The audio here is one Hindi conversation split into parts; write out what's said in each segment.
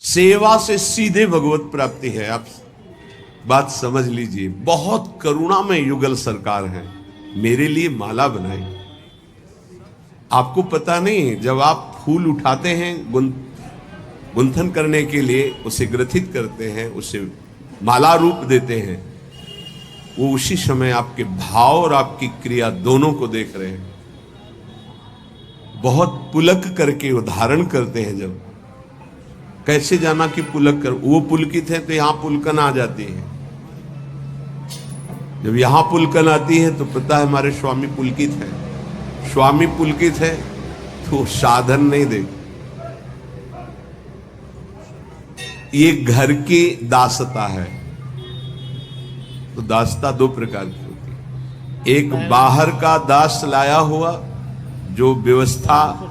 सेवा से सीधे भगवत प्राप्ति है। आप बात समझ लीजिए। बहुत करुणा में युगल सरकार है, मेरे लिए माला बनाई। आपको पता नहीं, जब आप फूल उठाते हैं गुंथन करने के लिए, उसे ग्रथित करते हैं, उसे माला रूप देते हैं, वो उसी समय आपके भाव और आपकी क्रिया दोनों को देख रहे हैं। बहुत पुलक करके उदाहरण करते हैं। जब कैसे जाना कि पुलक कर, वो पुलकित है तो यहां पुलकन आ जाती है। जब यहां पुलकन आती है तो पता है हमारे स्वामी पुलकित है। स्वामी पुलकित है तो साधन नहीं दे। ये घर की दासता है। तो दासता दो प्रकार की होती है। एक बाहर का दास लाया हुआ, जो व्यवस्था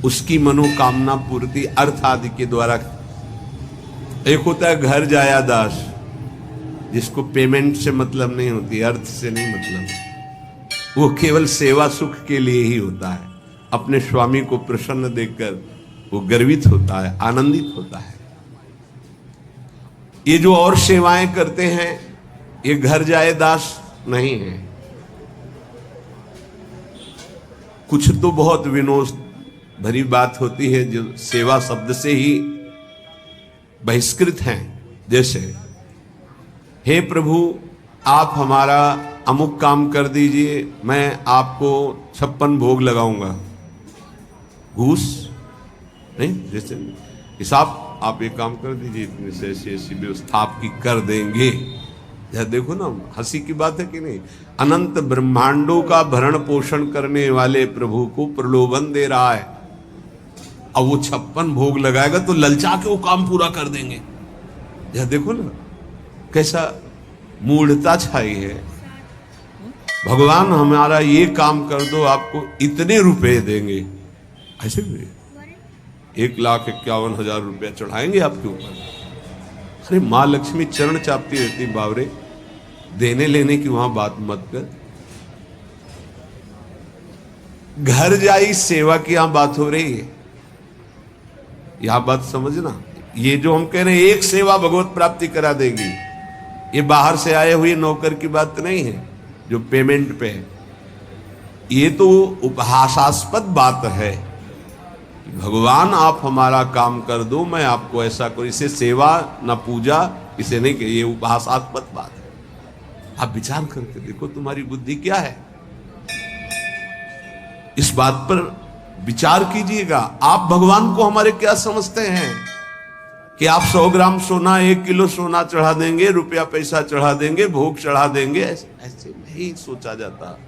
उसकी मनोकामना पूर्ति अर्थ आदि के द्वारा। एक होता है घर जाया दास, जिसको पेमेंट से मतलब नहीं होती, अर्थ से नहीं मतलब, वो केवल सेवा सुख के लिए ही होता है। अपने स्वामी को प्रसन्न देखकर वो गर्वित होता है, आनंदित होता है। ये जो और सेवाएं करते हैं, ये घर जाए दास नहीं है। कुछ तो बहुत विनोद भरी बात होती है जो सेवा शब्द से ही बहिष्कृत हैं। जैसे, हे प्रभु आप हमारा अमुक काम कर दीजिए, मैं आपको 56 भोग लगाऊंगा। घूस नहीं, जैसे कि साहब आप एक काम कर दीजिए, इतने से ऐसी व्यवस्था आपकी कर देंगे। यह देखो ना, हंसी की बात है कि नहीं। अनंत ब्रह्मांडों का भरण पोषण करने वाले प्रभु को प्रलोभन दे रहा है। अब वो 56 भोग लगाएगा तो ललचा के वो काम पूरा कर देंगे। यह देखो ना कैसा मूढ़ता छाई है। भगवान हमारा ये काम कर दो, आपको इतने रुपए देंगे। ऐसे भी 1,51,000 रुपया चढ़ाएंगे आपके ऊपर। अरे माँ लक्ष्मी चरण चापती रहती, बावरे देने लेने की वहां बात मत कर। घर जाई सेवा की यहां बात हो रही है। यह बात समझना। ये जो हम कह रहे हैं एक सेवा भगवत प्राप्ति करा देगी, ये बाहर से आए हुए नौकर की बात नहीं है जो पेमेंट पे है। ये तो उपहासास्पद बात है। भगवान आप हमारा काम कर दो, मैं आपको ऐसा करूं। इसे सेवा न पूजा, इसे नहीं कहिए, ये उपहासास्पद बात है। आप विचार करके देखो तुम्हारी बुद्धि क्या है। इस बात पर विचार कीजिएगा। आप भगवान को हमारे क्या समझते हैं कि आप 100 ग्राम सोना, 1 किलो सोना चढ़ा देंगे, रुपया पैसा चढ़ा देंगे, भोग चढ़ा देंगे। ऐसे नहीं सोचा जाता।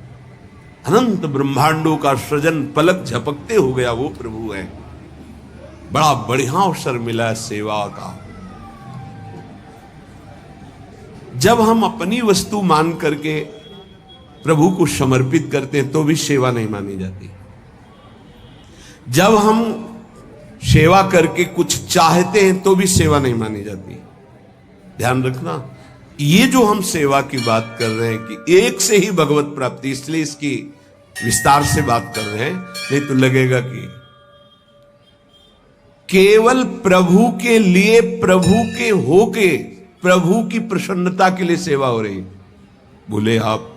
अनंत ब्रह्मांडों का सृजन पलक झपकते हो गया वो प्रभु है। बड़ा बढ़िया अवसर मिला है सेवा का। जब हम अपनी वस्तु मान करके प्रभु को समर्पित करते हैं तो भी सेवा नहीं मानी जाती। जब हम सेवा करके कुछ चाहते हैं तो भी सेवा नहीं मानी जाती। ध्यान रखना, ये जो हम सेवा की बात कर रहे हैं कि एक से ही भगवत प्राप्ति, इसलिए इसकी विस्तार से बात कर रहे हैं। नहीं तो लगेगा कि केवल प्रभु के लिए, प्रभु के होके, प्रभु की प्रसन्नता के लिए सेवा हो रही। बोले आप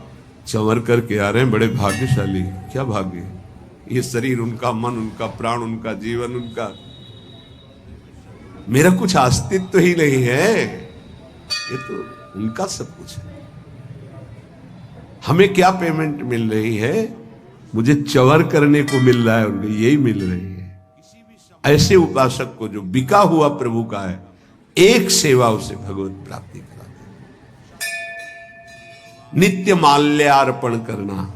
चंवर करके आ रहे हैं, बड़े भाग्यशाली। क्या भाग्य? ये शरीर उनका, मन उनका, प्राण उनका, जीवन उनका, मेरा कुछ अस्तित्व ही नहीं है। ये तो उनका सब कुछ है। हमें क्या पेमेंट मिल रही है? मुझे चवर करने को मिल रहा है, उनको यही मिल रही है। ऐसे उपासक को जो बिका हुआ प्रभु का है, एक सेवा उसे भगवत प्राप्ति करा दे। नित्य माल्यार्पण करना,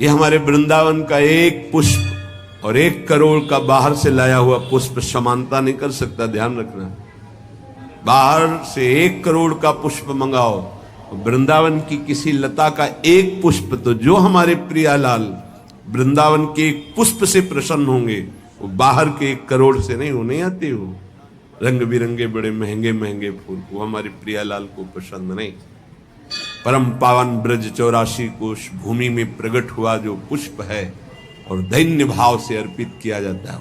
ये हमारे वृंदावन का एक पुष्प और 1 करोड़ का बाहर से लाया हुआ पुष्प समानता नहीं कर सकता। ध्यान रखना। बाहर से 1 करोड़ का पुष्प मंगाओ, वृंदावन की किसी लता का एक पुष्प, तो जो हमारे प्रियालाल वृंदावन के एक पुष्प से प्रसन्न होंगे, वो बाहर के 1 करोड़ से नहीं, वो नहीं आते। हो रंग बिरंगे बड़े महंगे महंगे फूल, वो हमारे प्रियालाल को पसंद नहीं। परम पावन ब्रज 84 कोश भूमि में प्रकट हुआ जो पुष्प है और दैन्य भाव से अर्पित किया जाता है,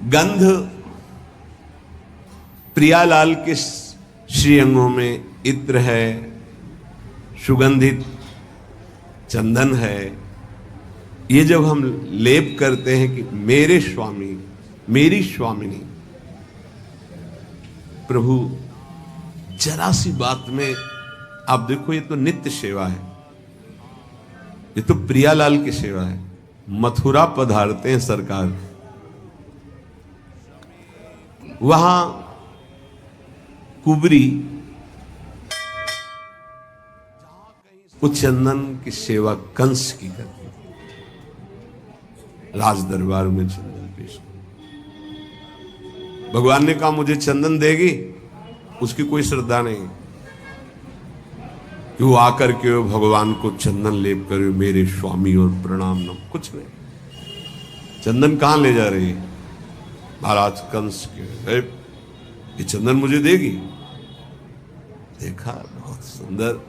गंध प्रियालाल के श्रीअंगों में इत्र है, सुगंधित चंदन है। ये जब हम लेप करते हैं कि मेरे स्वामी, मेरी स्वामिनी, प्रभु जरा सी बात में आप देखो, ये तो नित्य सेवा है, ये तो प्रियालाल की सेवा है। मथुरा पधारते हैं सरकार, वहां कुबरी उस चंदन की सेवा कंस की करती थी, राज दरबार में चंदन पेश कर। भगवान ने कहा मुझे चंदन देगी, उसकी कोई श्रद्धा नहीं कि वो आकर के भगवान को चंदन लेप कर मेरे स्वामी और प्रणाम न, कुछ नहीं। चंदन कहां ले जा रही है? महाराज कंस के, ये चंदन मुझे देगी। देखा, बहुत सुंदर,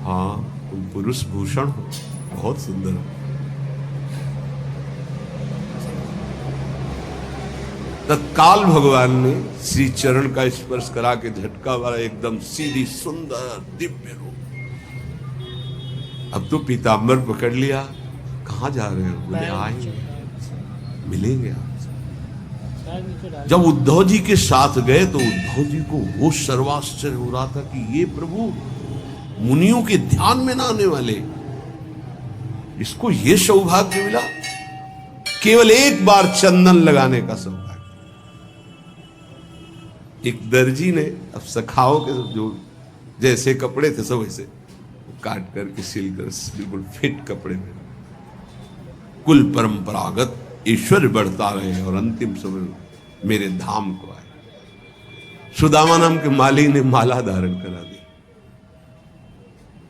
हाँ तुम पुरुष भूषण हो, बहुत सुंदर हो। तत्काल भगवान ने श्री चरण का स्पर्श करा के झटका वाला एकदम सीधी सुंदर दिव्य रूप। अब तो पीतांबर पकड़ लिया, कहां जा रहे हो? बोले आएंगे, मिलेंगे आपसे। जब उद्धव जी के साथ गए तो उद्धव जी को वो सर्वाश्चर्य हो रहा था कि ये प्रभु मुनियों के ध्यान में ना आने वाले, इसको ये सौभाग्य मिला, केवल एक बार चंदन लगाने का सौभाग्य। एक दर्जी ने अब सखाओं के जो जैसे कपड़े थे सब वैसे काट करके सिल कर बिल्कुल फिट कपड़े में, कुल परंपरागत ईश्वर बढ़ता रहे और अंतिम समय मेरे धाम को आए। सुदामा नाम के माली ने माला धारण करा दी।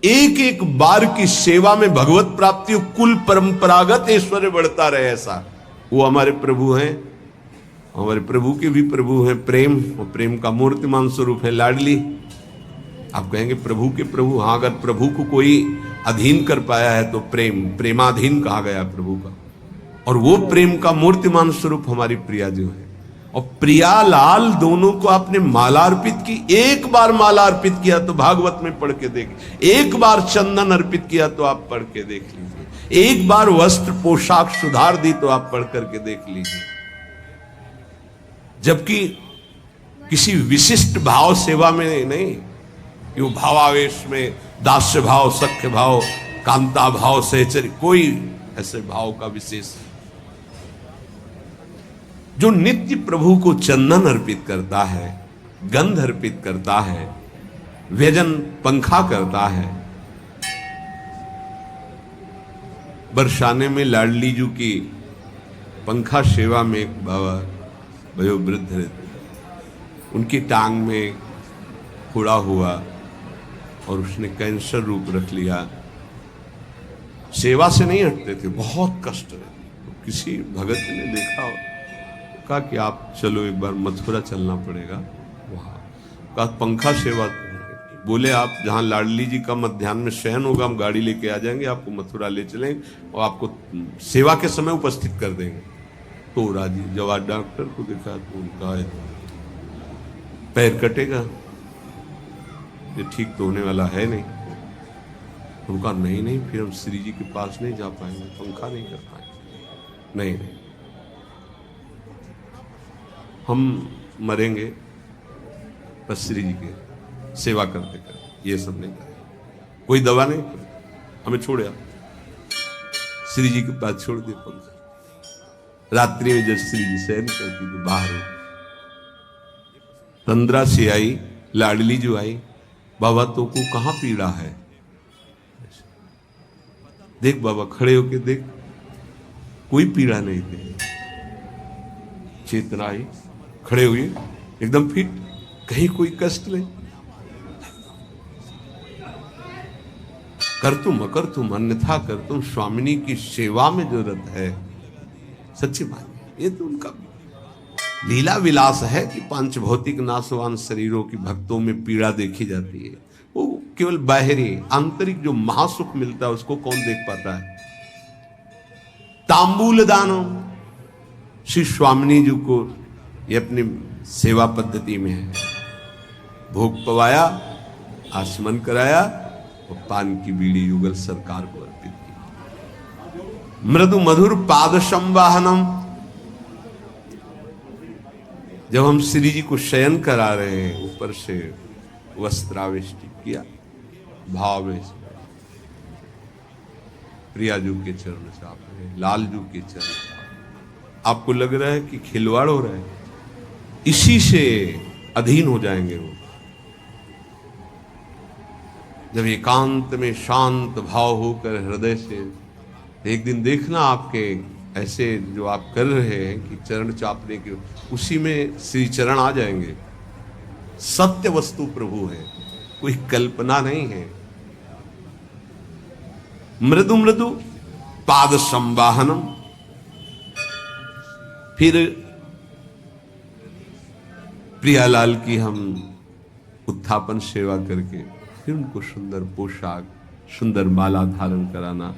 एक एक बार की सेवा में भगवत प्राप्ति, कुल परंपरागत ऐश्वर्य बढ़ता रहे, ऐसा वो हमारे प्रभु हैं। हमारे प्रभु के भी प्रभु हैं प्रेम, और प्रेम का मूर्तिमान स्वरूप है लाडली। आप कहेंगे प्रभु के प्रभु, हाँ, अगर प्रभु को कोई अधीन कर पाया है तो प्रेमाधीन कहा गया प्रभु का, और वो प्रेम का मूर्तिमान स्वरूप हमारी प्रिया जो है। और प्रियालाल दोनों को आपने माला अर्पित की। एक बार माला अर्पित किया तो भागवत में पढ़ के देख, एक बार चंदन अर्पित किया तो आप पढ़ के देख लीजिए, एक बार वस्त्र पोशाक सुधार दी तो आप पढ़ करके देख लीजिए। जबकि किसी विशिष्ट भाव सेवा में नहीं, कि वो भावावेश में दास्य भाव, सख्य भाव, कांता भाव, सहचर्य, कोई ऐसे भाव का विशेष, जो नित्य प्रभु को चंदन अर्पित करता है, गंध अर्पित करता है, व्यजन पंखा करता है। बरसाने में लाडली जी की पंखा सेवा में एक बाबा वयोवृद्ध रहते, उनकी टांग में फोड़ा हुआ और उसने कैंसर रूप रख लिया। सेवा से नहीं हटते थे, बहुत कष्ट रहते। तो किसी भगत ने देखा, कहा कि आप चलो एक बार मथुरा चलना पड़ेगा, वहाँ का पंखा सेवा। बोले आप जहाँ लाडली जी का मध्याह्न में शयन होगा, हम गाड़ी लेके आ जाएंगे, आपको मथुरा ले चलेंगे और आपको सेवा के समय उपस्थित कर देंगे। तो राजी। जब आज डॉक्टर को देखा तो उनका पैर कटेगा, ये ठीक तो होने वाला है नहीं। उनका नहीं, फिर हम श्री जी के पास नहीं जा पाएंगे, पंखा नहीं कर पाएंगे। नहीं, हम मरेंगे बस श्री जी के सेवा करते करते, ये सब नहीं करें, कोई दवा नहीं, हमें छोड़े आप। श्री जी के पास छोड़ दिए पंखा। रात्रि में जब श्री जी शयन करती तो बाहर हो, तंद्रा से आई, लाडली जो आई, बाबा तो को कहां पीड़ा है? देख बाबा, खड़े होके देख, कोई पीड़ा नहीं थी। चेतना आई, खड़े हुए, एकदम फिट, कहीं कोई कष्ट नहीं। कर तुम अकर तुम अन्यथा कर तुम, स्वामिनी की सेवा में जरूरत है। सच्ची बात, ये तो उनका लीला विलास है कि पांच भौतिक नाशवान शरीरों की भक्तों में पीड़ा देखी जाती है। वो केवल बाहरी, आंतरिक जो महासुख मिलता है उसको कौन देख पाता है? तांबूल दानम, श्री स्वामिनी जी को ये अपनी सेवा पद्धति में है। भोग पवाया, आचमन कराया और पान की बीड़ी युगल सरकार को अर्पित की। मृदु मधुर पाद संवाहनम, जब हम श्री जी को शयन करा रहे हैं, ऊपर से वस्त्रावेष्टि किया, भाव में प्रियाजू के चरण चाप रहे, लालजू के चरण। आपको लग रहा है कि खिलवाड़ हो रहा है, इसी से अधीन हो जाएंगे वो। जब एकांत में शांत भाव होकर हृदय से, एक दिन देखना आपके ऐसे जो आप कर रहे हैं कि चरण चापने के, उसी में श्री चरण आ जाएंगे। सत्य वस्तु प्रभु है, कोई कल्पना नहीं है। मृदु मृदु पाद संवाहनम, फिर प्रियालाल की हम उत्थापन सेवा करके फिर उनको सुंदर पोशाक, सुंदर माला धारण कराना।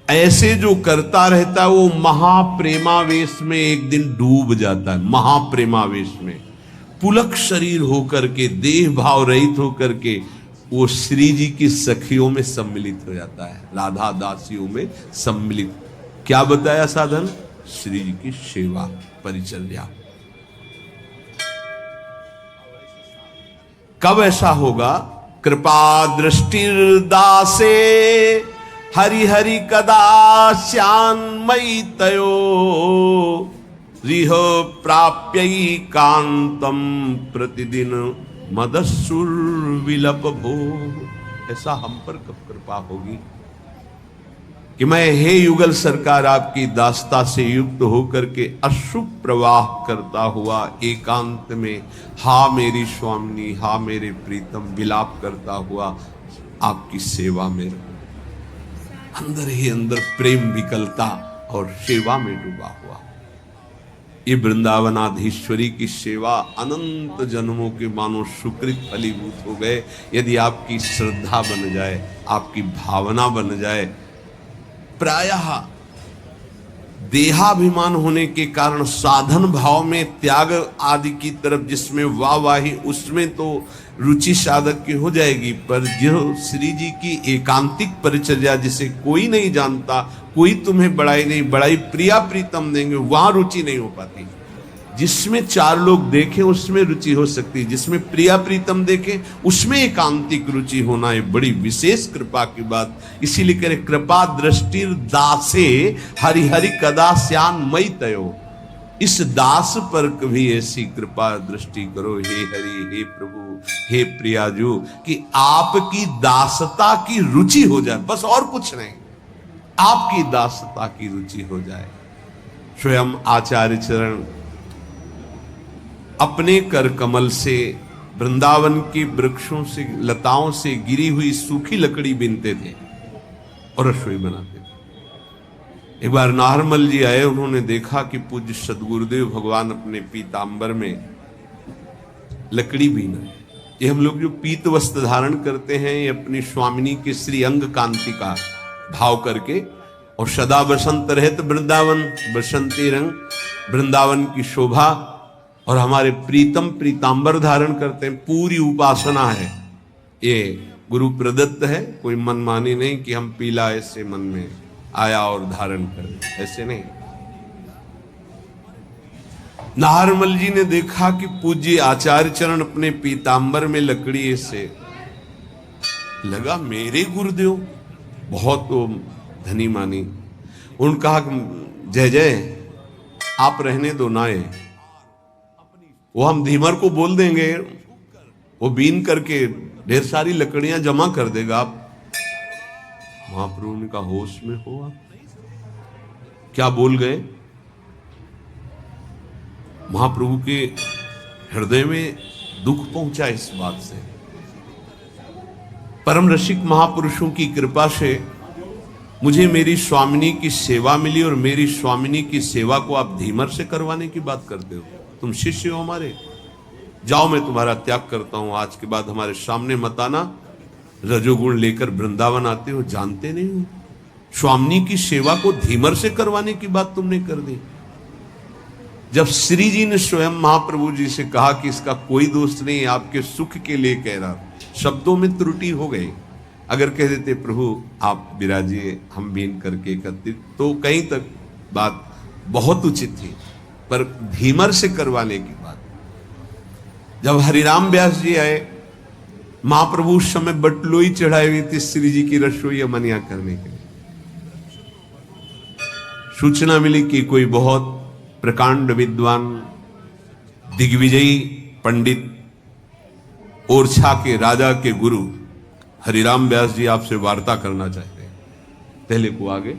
ऐसे जो करता रहता है वो महाप्रेमावेश में एक दिन डूब जाता है। महाप्रेमावेश में पुलक शरीर होकर के, देह भाव रहित होकर के वो श्री जी की सखियों में सम्मिलित हो जाता है, राधा दासियों में सम्मिलित। क्या बताया साधन? श्री जी की सेवा परिचर्या। कब ऐसा होगा? कृपा दृष्टिर्दासे हरि हरि कदा श्यान्मयी तयो रिह प्राप्यै कांतम प्रतिदिन मदस्सुर विलप भो। ऐसा हम पर कब कृपा होगी कि मैं हे युगल सरकार आपकी दास्ता से युक्त होकर के अश्रु प्रवाह करता हुआ एकांत में हा मेरी स्वामिनी, हा मेरे प्रीतम विलाप करता हुआ आपकी सेवा में रहूं। अंदर ही अंदर प्रेम विकलता और सेवा में डूबा हुआ। ये वृंदावनाधीश्वरी की सेवा अनंत जन्मों के मानो सुकृत फलीभूत हो गए। यदि आपकी श्रद्धा बन जाए, आपकी भावना बन जाए। प्रायः देहाभिमान होने के कारण साधन भाव में त्याग आदि की तरफ, जिसमें वाहवाही, उसमें तो रुचि साधक की हो जाएगी, पर जो श्री जी की एकांतिक परिचर्या जिसे कोई नहीं जानता, कोई तुम्हें बड़ाई नहीं, बड़ाई प्रिया प्रीतम देंगे, वहां रुचि नहीं हो पाती। जिसमें चार लोग देखें उसमें रुचि हो सकती है, जिसमें प्रिया प्रीतम देखें उसमें एकांतिक रुचि होना है बड़ी विशेष कृपा की बात। इसीलिए कह रहे कृपा दृष्टि दासे हरि हरि कदा श्यान मई तयो। इस दास पर कभी ऐसी कृपा दृष्टि करो हे हरि, हे प्रभु, हे प्रियाजू, कि आपकी दासता की रुचि हो जाए, बस और कुछ नहीं, आपकी दासता की रुचि हो जाए। स्वयं आचार्य चरण अपने कर कमल से वृंदावन के वृक्षों से, लताओं से गिरी हुई सूखी लकड़ी बीनते थे और रसोई बनाते थे। एक बार नाहरमल जी आए, उन्होंने देखा कि पूज्य सदगुरुदेव भगवान अपने पीतांबर में लकड़ी बीन रहे। ये हम लोग जो पीत वस्त्र धारण करते हैं, ये अपनी स्वामिनी के श्री अंग कांति का भाव करके, और सदा बसंत रहत वृंदावन, बसंती रंग, वृंदावन की शोभा, और हमारे प्रीतम पीतांबर धारण करते हैं। पूरी उपासना है, ये गुरु प्रदत्त है, कोई मनमानी नहीं कि हम पीला ऐसे मन में आया और धारण कर, ऐसे नहीं। नाहरमल जी ने देखा कि पूज्य आचार्य चरण अपने पीतांबर में लकड़ी से, लगा मेरे गुरुदेव बहुत धनी मानी। उन्होंने कहा जय जय आप रहने दो नाए, वो हम धीमर को बोल देंगे, वो बीन करके ढेर सारी लकड़ियां जमा कर देगा। आप महाप्रभु ने कहा होश में हो आप, क्या बोल गए? महाप्रभु के हृदय में दुख पहुंचा इस बात से। परम रसिक महापुरुषों की कृपा से मुझे मेरी स्वामिनी की सेवा मिली, और मेरी स्वामिनी की सेवा को आप धीमर से करवाने की बात करते हो। तुम शिष्य हो हमारे, जाओ मैं तुम्हारा त्याग करता हूं, आज के बाद हमारे सामने मत आना। रजोगुण लेकर वृंदावन आते हो, जानते नहीं हो। स्वामिनी की सेवा को धीमर से करवाने की बात तुमने कर दी। जब श्री जी ने स्वयं महाप्रभु जी से कहा कि इसका कोई दोष नहीं, आपके सुख के लिए कह रहा, शब्दों में त्रुटि हो गई। अगर कह देते प्रभु आप विराजिए, हम बीन करके एकत्रित, तो कहीं तक बात बहुत उचित थी, पर धीमर से करवाने की बात। जब हरिराम व्यास जी आए, महाप्रभु उस समय बटलोई चढ़ाई हुई थी श्री जी की रसोई मनिया करने के लिए। सूचना मिली कि कोई बहुत प्रकांड विद्वान दिग्विजयी पंडित ओरछा के राजा के गुरु हरिराम व्यास जी आपसे वार्ता करना चाहते हैं। पहले को आगे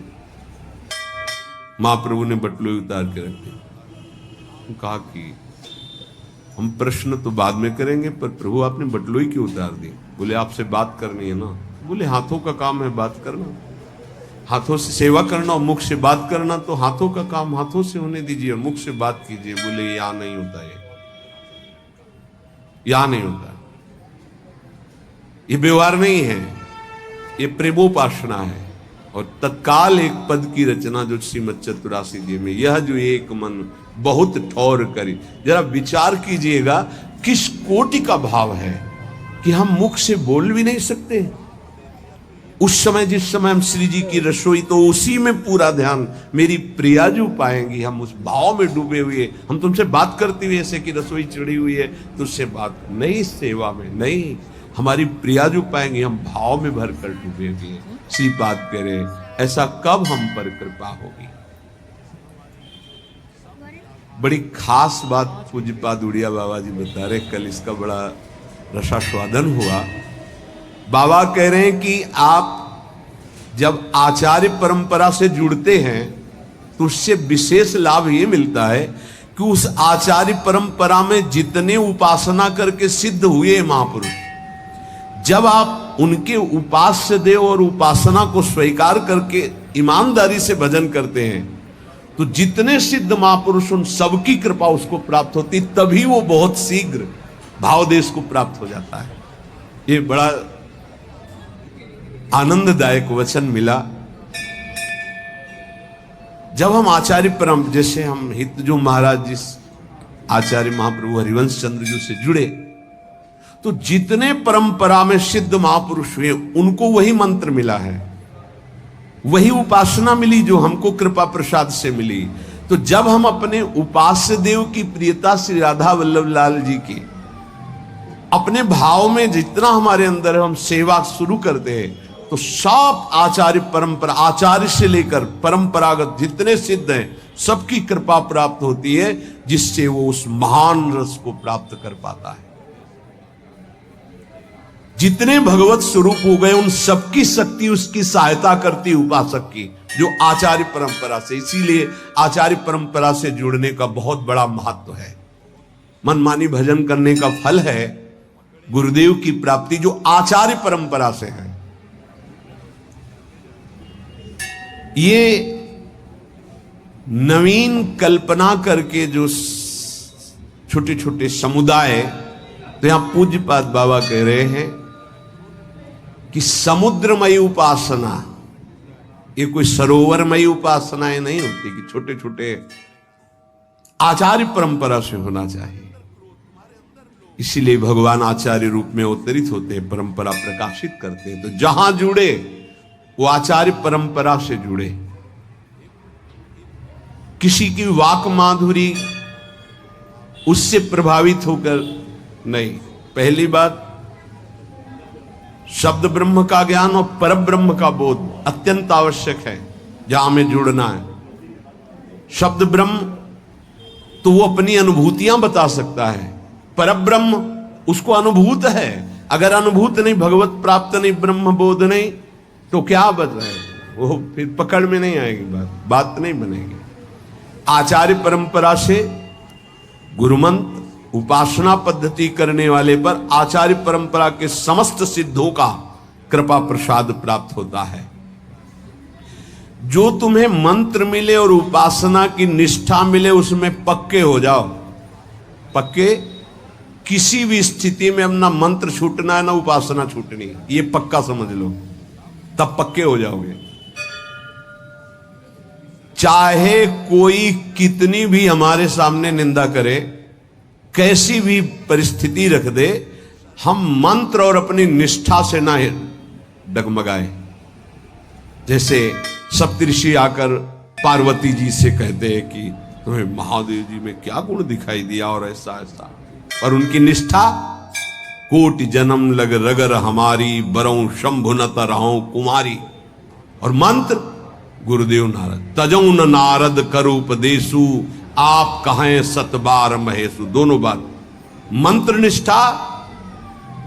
महाप्रभु ने बटलोई उतार के रख दी। कहा कि हम प्रश्न तो बाद में करेंगे, पर प्रभु आपने बटलोई क्यों उतार दी? बोले आपसे बात करनी है ना। बोले हाथों का काम है बात करना, हाथों से सेवा करना और मुख से बात करना, तो हाथों का काम हाथों से होने दीजिए और मुख से बात कीजिए। बोले यहां नहीं होता है, यहां नहीं होता, ये व्यवहार नहीं है, ये प्रेमोपासना है। और तत्काल एक पद की रचना जो श्रीमद चतुरासी जी में, यह जो एक मन बहुत ठौर करी। जरा विचार कीजिएगा किस कोटि का भाव है कि हम मुख से बोल भी नहीं सकते। उस समय जिस समय हम श्री जी की रसोई, तो उसी में पूरा ध्यान मेरी प्रियाजू पाएंगी, हम उस भाव में डूबे हुए, हम तुमसे बात करते हुए ऐसे कि रसोई चढ़ी हुई है तुझसे बात नहीं, सेवा में नहीं, हमारी प्रियाजू पाएंगे, हम भाव में भर कर डूबे हुए। श्रीपाद कह रहे ऐसा कब हम पर कृपा होगी। बड़ी खास बात पूज्यपाद उड़िया बाबा जी बता रहे, कल इसका बड़ा रसास्वादन हुआ। बाबा कह रहे हैं कि आप जब आचार्य परंपरा से जुड़ते हैं तो उससे विशेष लाभ ये मिलता है कि उस आचार्य परंपरा में जितने उपासना करके सिद्ध हुए महापुरुष, जब आप उनके उपास्य देव और उपासना को स्वीकार करके ईमानदारी से भजन करते हैं, तो जितने सिद्ध महापुरुष उन सबकी कृपा उसको प्राप्त होती, तभी वो बहुत शीघ्र भावदेश को प्राप्त हो जाता है। ये बड़ा आनंददायक वचन मिला। जब हम आचार्य परम, जैसे हम हितजो महाराज जिस आचार्य महाप्रभु हरिवंश चंद्र जी से जुड़े, तो जितने परंपरा में सिद्ध महापुरुष हुए उनको वही मंत्र मिला है, वही उपासना मिली जो हमको कृपा प्रसाद से मिली। तो जब हम अपने उपास्य देव की प्रियता श्री राधा वल्लभ लाल जी की अपने भाव में जितना हमारे अंदर हम सेवा शुरू करते हैं, तो सब आचार्य परंपरा, आचार्य से लेकर परंपरागत जितने सिद्ध हैं सबकी कृपा प्राप्त होती है, जिससे वो उस महान रस को प्राप्त कर पाता है। जितने भगवत स्वरूप हो गए उन सबकी शक्ति उसकी सहायता करती उपासक की, जो आचार्य परंपरा से। इसीलिए आचार्य परंपरा से जुड़ने का बहुत बड़ा महत्व है। मनमानी भजन करने का फल है गुरुदेव की प्राप्ति, जो आचार्य परंपरा से है। ये नवीन कल्पना करके जो छोटे छोटे समुदाय, तो यहां पूज्यपाद बाबा कह रहे हैं कि समुद्रमयी उपासना, ये कोई सरोवरमयी उपासनाएं नहीं होती कि छोटे छोटे, आचार्य परंपरा से होना चाहिए। इसीलिए भगवान आचार्य रूप में अवतरित होते हैं, परंपरा प्रकाशित करते हैं। तो जहां जुड़े वो आचार्य परंपरा से जुड़े, किसी की वाक माधुरी उससे प्रभावित होकर नहीं। पहली बात, शब्द ब्रह्म का ज्ञान और पर ब्रह्म का बोध अत्यंत आवश्यक है जहां हमें जुड़ना है। शब्द ब्रह्म तो वो अपनी अनुभूतियां बता सकता है, पर ब्रह्म उसको अनुभूत है। अगर अनुभूत नहीं, भगवत प्राप्त नहीं, ब्रह्म बोध नहीं, तो क्या बताए, वो फिर पकड़ में नहीं आएगी, बात नहीं बनेगी। आचार्य परंपरा से गुरुमंत्र उपासना पद्धति करने वाले पर आचार्य परंपरा के समस्त सिद्धों का कृपा प्रसाद प्राप्त होता है। जो तुम्हें मंत्र मिले और उपासना की निष्ठा मिले उसमें पक्के हो जाओ। पक्के, किसी भी स्थिति में अपना मंत्र छूटना है ना उपासना छूटनी है, ये पक्का समझ लो, तब पक्के हो जाओगे। चाहे कोई कितनी भी हमारे सामने निंदा करे, कैसी भी परिस्थिति रख दे, हम मंत्र और अपनी निष्ठा से ना डगमगाए। जैसे सप्तऋषि आकर पार्वती जी से कहते हैं कि तुम्हें महादेव जी में क्या गुण दिखाई दिया और ऐसा ऐसा, और उनकी निष्ठा, कोटि जन्म लग रगर हमारी, बरऊं शंभु न तरहूं कुमारी। और मंत्र गुरुदेव नारद, तजौ न नारद करु उपदेशु, आप कहें सतबार महेशु। दोनों बात, मंत्र निष्ठा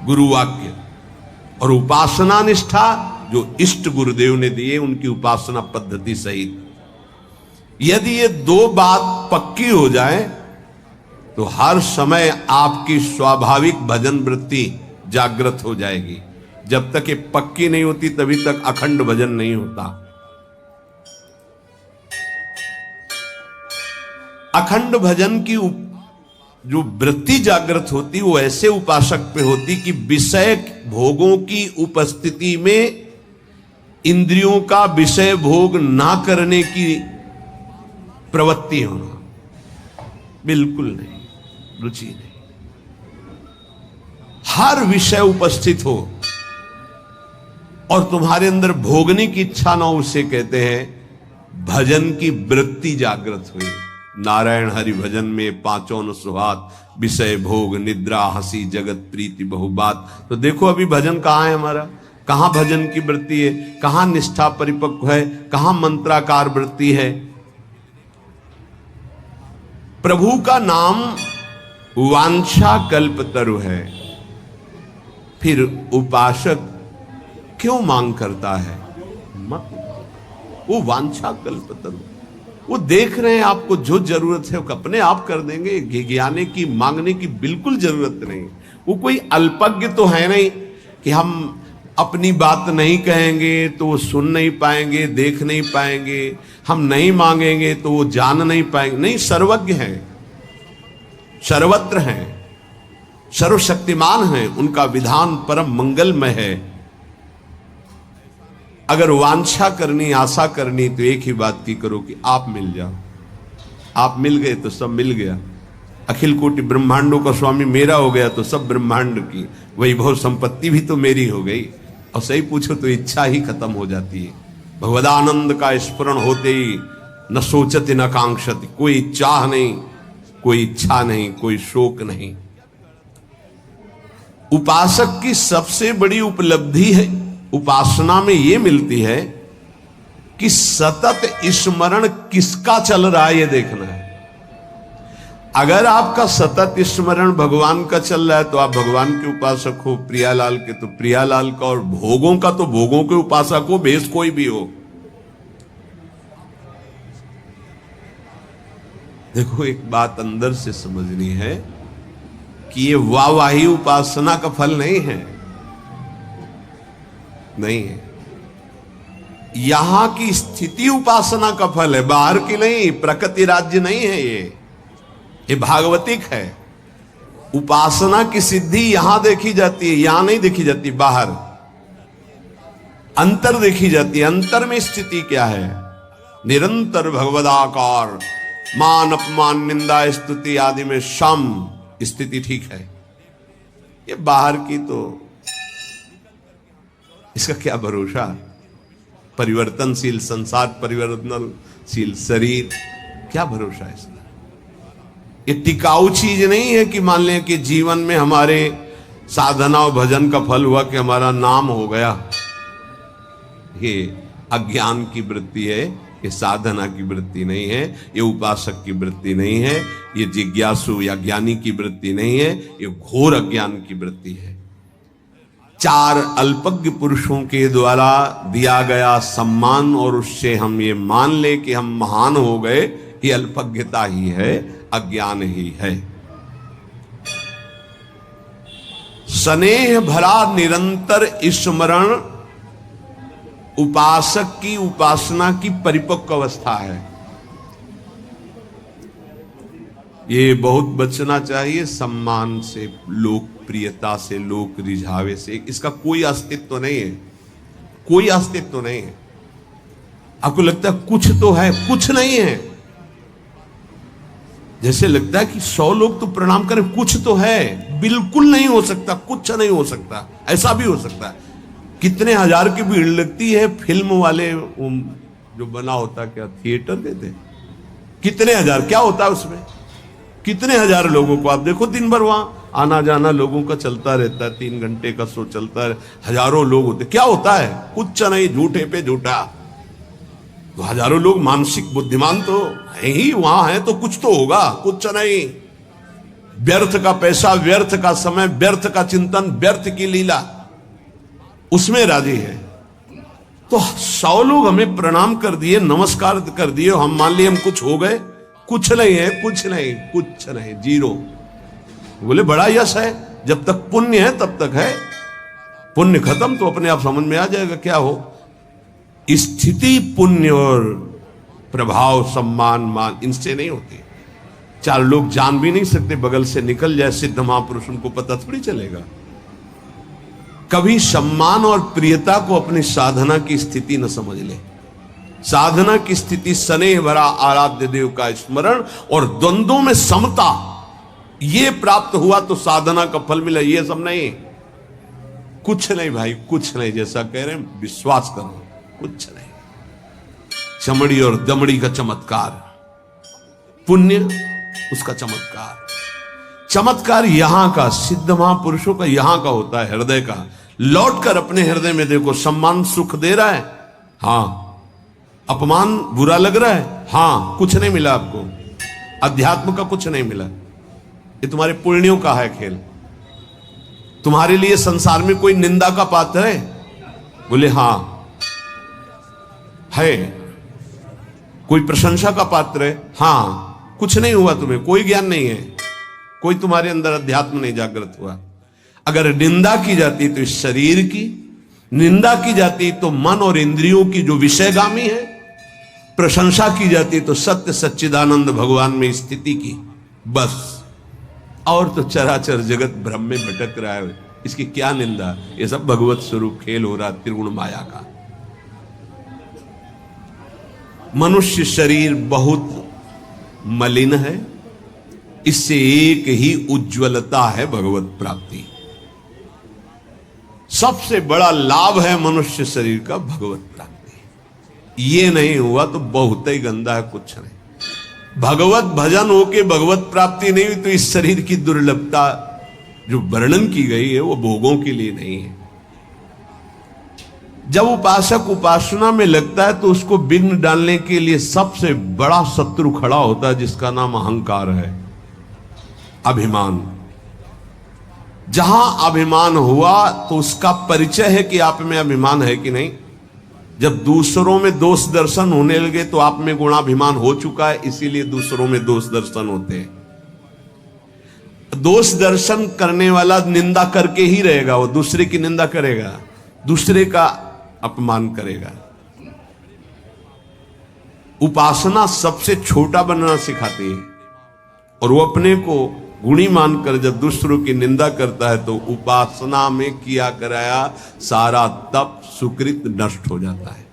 गुरु वाक्य और उपासना निष्ठा जो इष्ट गुरुदेव ने दिए उनकी उपासना पद्धति सहित। यदि ये दो बात पक्की हो जाए तो हर समय आपकी स्वाभाविक भजन वृत्ति जागृत हो जाएगी। जब तक ये पक्की नहीं होती तभी तक अखंड भजन नहीं होता। अखंड भजन की जो वृत्ति जागृत होती वो ऐसे उपासक पे होती कि विषय भोगों की उपस्थिति में इंद्रियों का विषय भोग ना करने की प्रवृत्ति होना, बिल्कुल नहीं, रुचि नहीं। हर विषय उपस्थित हो और तुम्हारे अंदर भोगने की इच्छा ना हो, उसे कहते हैं भजन की वृत्ति जागृत हुई। नारायण हरि भजन में पांचों न सुहात, विषय भोग निद्रा हंसी जगत प्रीति बहुबात। तो देखो अभी भजन कहां है हमारा, कहां भजन की वृत्ति है, कहां निष्ठा परिपक्व है, कहां मंत्राकार वृत्ति है। प्रभु का नाम वांछा कल्पतरु है, फिर उपासक क्यों मांग करता है? मत, वो वांछा कल्पतरु, वो देख रहे हैं आपको जो जरूरत है वो अपने आप कर देंगे। ज्ञाने की मांगने की बिल्कुल जरूरत नहीं। वो कोई अल्पज्ञ तो है नहीं कि हम अपनी बात नहीं कहेंगे तो वो सुन नहीं पाएंगे, देख नहीं पाएंगे, हम नहीं मांगेंगे तो वो जान नहीं पाएंगे। नहीं, सर्वज्ञ हैं, सर्वत्र हैं, सर्वशक्तिमान हैं, उनका विधान परम मंगलमय है। अगर वांछा करनी, आशा करनी तो एक ही बात की करो कि आप मिल जाओ। आप मिल गए तो सब मिल गया। अखिल कोटि ब्रह्मांडों का स्वामी मेरा हो गया तो सब ब्रह्मांड की वैभव संपत्ति भी तो मेरी हो गई। और सही पूछो तो इच्छा ही खत्म हो जाती है। भगवदानंद का स्मरण होते ही न सोचते न कांक्षति, कोई चाह नहीं, कोई इच्छा नहीं, कोई शोक नहीं। उपासक की सबसे बड़ी उपलब्धि है उपासना में ये मिलती है कि सतत स्मरण किसका चल रहा है ये देखना है। अगर आपका सतत स्मरण भगवान का चल रहा है तो आप भगवान के उपासक हो, प्रियालाल के तो प्रियालाल का, और भोगों का तो भोगों के उपासक हो, बेस कोई भी हो। देखो एक बात अंदर से समझनी है कि ये वाहवाही उपासना का फल नहीं है, नहीं है। यहां की स्थिति उपासना का फल है, बाहर की नहीं, प्रकृति राज्य नहीं है ये भागवतिक है। उपासना की सिद्धि यहां देखी जाती है, यहां नहीं देखी जाती, बाहर अंतर देखी जाती है। अंतर में स्थिति क्या है? निरंतर भगवदाकार, मान अपमान निंदा स्तुति आदि में सम स्थिति ठीक है। ये बाहर की तो इसका क्या भरोसा? परिवर्तनशील संसार, परिवर्तनशील शरीर, क्या भरोसा है इसका? ये टिकाऊ चीज नहीं है कि मान लें कि जीवन में हमारे साधना और भजन का फल हुआ कि हमारा नाम हो गया। ये अज्ञान की वृत्ति है, ये साधना की वृत्ति नहीं है, ये उपासक की वृत्ति नहीं है, ये जिज्ञासु या ज्ञानी की वृत्ति नहीं है, ये घोर अज्ञान की वृत्ति है। चार अल्पज्ञ पुरुषों के द्वारा दिया गया सम्मान और उससे हम ये मान ले कि हम महान हो गए, ये अल्पज्ञता ही है, अज्ञान ही है। स्नेह भरा निरंतर स्मरण उपासक की उपासना की परिपक्व अवस्था है। ये बहुत बचना चाहिए सम्मान से, लोकप्रियता से, लोक रिझावे से। इसका कोई अस्तित्व नहीं है, कोई अस्तित्व नहीं है। आपको लगता है कुछ तो है, कुछ नहीं है। जैसे लगता है कि 100 लोग तो प्रणाम करें, कुछ तो है। बिल्कुल नहीं हो सकता, कुछ नहीं हो सकता। ऐसा भी हो सकता है, कितने हजार की भीड़ लगती है। फिल्म वाले जो बना होता, क्या थिएटर कहते हैं, कितने हजार, क्या होता है उसमें, कितने हजार लोगों को आप देखो, दिन भर वहां आना जाना लोगों का चलता रहता है। 3 घंटे का शो चलता है, हजारों लोग होते, क्या होता है, कुछ नहीं, झूठे पे झूठा। तो हजारों लोग मानसिक बुद्धिमान तो है ही, वहां है तो कुछ तो होगा, कुछ नहीं। व्यर्थ का पैसा, व्यर्थ का समय, व्यर्थ का चिंतन, व्यर्थ की लीला, उसमें राजी है। तो 100 लोग हमें प्रणाम कर दिए, नमस्कार कर दिए, हम मान लिए हम कुछ हो गए, कुछ नहीं है, कुछ नहीं, कुछ नहीं, जीरो। बोले बड़ा यश है, जब तक पुण्य है तब तक है, पुण्य खत्म तो अपने आप समझ में आ जाएगा क्या हो। स्थिति पुण्य और प्रभाव, सम्मान, मान, इनसे नहीं होती। 4 लोग जान भी नहीं सकते, बगल से निकल जाए सिद्ध महापुरुष, उनको पता थोड़ी चलेगा। कभी सम्मान और प्रियता को अपनी साधना की स्थिति न समझ ले। साधना की स्थिति स्नेह भरा आराध्य देव का स्मरण और द्वंद्वों में समता, ये प्राप्त हुआ तो साधना का फल मिला। ये सब नहीं, कुछ नहीं भाई, कुछ नहीं। जैसा कह रहे हैं विश्वास करो, कुछ नहीं। चमड़ी और दमड़ी का चमत्कार, पुण्य उसका चमत्कार। चमत्कार यहां का, सिद्ध महापुरुषों का यहां का होता है, हृदय का। लौट कर अपने हृदय में देखो, सम्मान सुख दे रहा है, हां। अपमान बुरा लग रहा है, हां। कुछ नहीं मिला आपको, अध्यात्म का कुछ नहीं मिला। ये तुम्हारे पुण्यों का है खेल। तुम्हारे लिए संसार में कोई निंदा का पात्र है? बोले हां है। कोई प्रशंसा का पात्र है? हां। कुछ नहीं हुआ तुम्हें, कोई ज्ञान नहीं है, कोई तुम्हारे अंदर अध्यात्म नहीं जागृत हुआ। अगर निंदा की जाती तो इस शरीर की, निंदा की जाती तो मन और इंद्रियों की जो विषयगामी है, प्रशंसा की जाती तो सत्य सच्चिदानंद भगवान में स्थिति की, बस। और तो चराचर जगत भ्रम में भटक रहा है, इसकी क्या निंदा। ये सब भगवत स्वरूप खेल हो रहा, त्रिगुण माया का। मनुष्य शरीर बहुत मलिन है, इससे एक ही उज्ज्वलता है भगवत प्राप्ति। सबसे बड़ा लाभ है मनुष्य शरीर का भगवत प्राप्ति। ये नहीं हुआ तो बहुत ही गंदा है, कुछ नहीं। भगवत भजन होके भगवत प्राप्ति नहीं हुई तो इस शरीर की दुर्लभता जो वर्णन की गई है वो भोगों के लिए नहीं है। जब उपासक उपासना में लगता है तो उसको विघ्न डालने के लिए सबसे बड़ा शत्रु खड़ा होता है, जिसका नाम अहंकार है, अभिमान। जहां अभिमान हुआ तो उसका परिचय है कि आप में अभिमान है कि नहीं। जब दूसरों में दोष दर्शन होने लगे तो आप में गुणाभिमान हो चुका है, इसीलिए दूसरों में दोष दर्शन होते हैं। दोष दर्शन करने वाला निंदा करके ही रहेगा, वो दूसरे की निंदा करेगा, दूसरे का अपमान करेगा। उपासना सबसे छोटा बनना सिखाती है, और वो अपने को गुणी मानकर जब दूसरों की निंदा करता है तो उपासना में किया कराया सारा तप सुकृत नष्ट हो जाता है।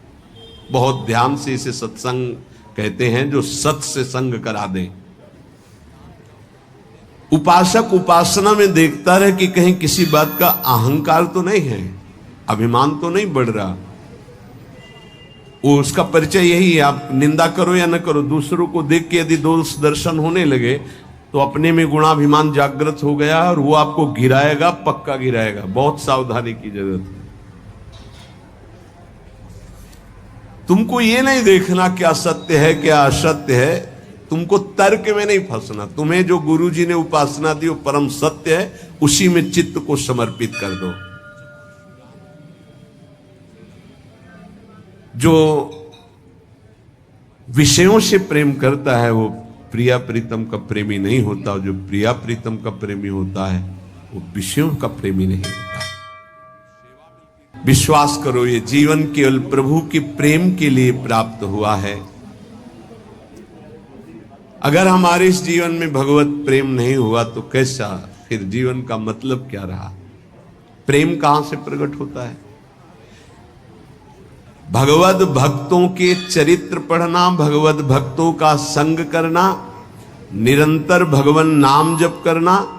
बहुत ध्यान से इसे सत्संग कहते हैं, जो सत से संग करा दे। उपासक उपासना में देखता रहे कि कहीं किसी बात का अहंकार तो नहीं है, अभिमान तो नहीं बढ़ रहा। वो उसका परिचय यही है, आप निंदा करो या न करो, दूसरों को देख के यदि दोष दर्शन होने लगे तो अपने में गुणाभिमान जागृत हो गया और वो आपको गिराएगा, पक्का गिराएगा। बहुत सावधानी की जरूरत है। तुमको ये नहीं देखना क्या सत्य है क्या असत्य है, तुमको तर्क में नहीं फंसना। तुम्हें जो गुरुजी ने उपासना दी वो परम सत्य है, उसी में चित्त को समर्पित कर दो। जो विषयों से प्रेम करता है वो प्रिया प्रीतम का प्रेमी नहीं होता, और जो प्रिया प्रीतम का प्रेमी होता है वो विषयों का प्रेमी नहीं होता। विश्वास करो, ये जीवन केवल प्रभु के प्रेम के लिए प्राप्त हुआ है। अगर हमारे इस जीवन में भगवत प्रेम नहीं हुआ तो कैसा फिर जीवन का मतलब क्या रहा। प्रेम कहां से प्रकट होता है? भगवत भक्तों के चरित्र पढ़ना, भगवत भक्तों का संग करना, निरंतर भगवान नाम जप करना,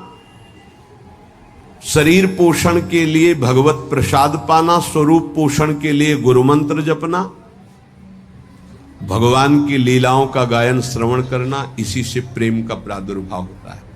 शरीर पोषण के लिए भगवत प्रसाद पाना, स्वरूप पोषण के लिए गुरु मंत्र जपना, भगवान की लीलाओं का गायन श्रवण करना, इसी से प्रेम का प्रादुर्भाव होता है।